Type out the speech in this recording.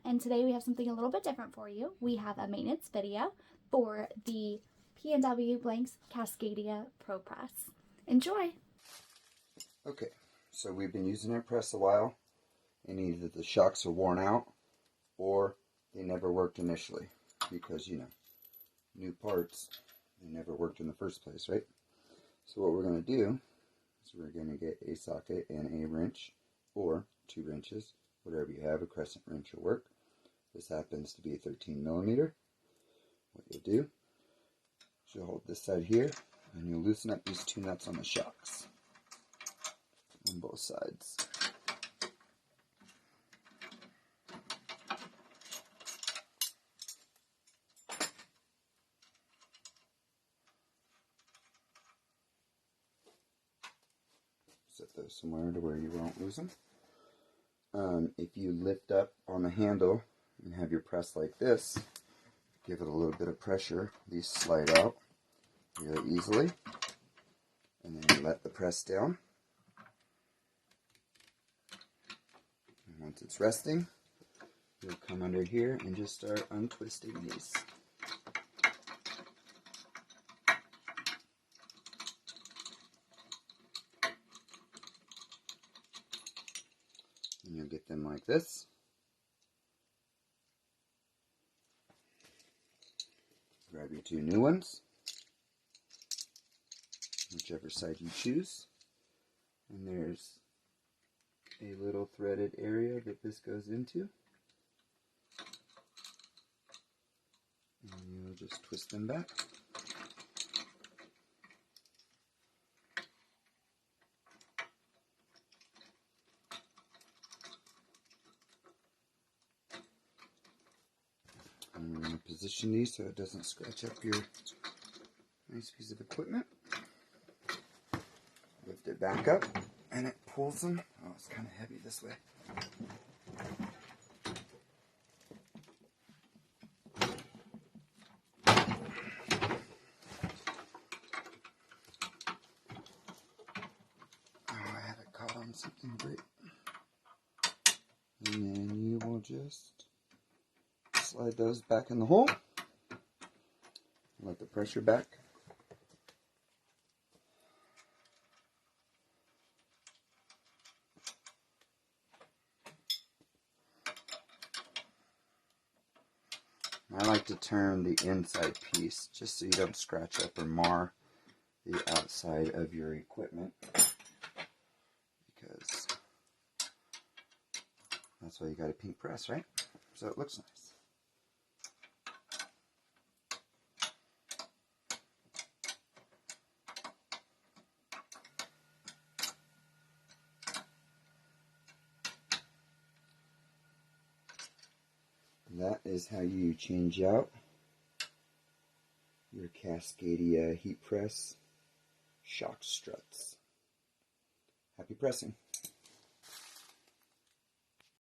and today we have something a little bit different for you. We have a maintenance video for the PNW Blanks Cascadia Pro Press. Enjoy! Okay, so we've been using our press a while, and either the shocks are worn out or they never worked initially because, you know, new parts, they never worked in the first place, right? So what we're going to do is we're going to get a socket and a wrench, or 2 wrenches, whatever you have. A crescent wrench will work. This happens to be a 13 millimeter. What you'll do is you'll hold this side here and you'll loosen up these 2 nuts on the shocks on both sides. Set those somewhere to where you won't lose them. If you lift up on the handle and have your press like this, give it a little bit of pressure, these slide out really easily, and then you let the press down. And once it's resting, you'll come under here and just start untwisting these. And you'll get them like this. Grab your 2 new ones, whichever side you choose, and there's a little threaded area that this goes into, and you'll just twist them back. And we're going to position these so it doesn't scratch up your nice piece of equipment. Lift it back up and it pulls them. Oh, it's kind of heavy this way. Oh, I had it caught on something great. And then you will just slide those back in the hole. Let the pressure back. I like to turn the inside piece just so you don't scratch up or mar the outside of your equipment, because that's why you got a pink press, right? So it looks nice. That is how you change out your Cascadia heat press shock struts. Happy pressing.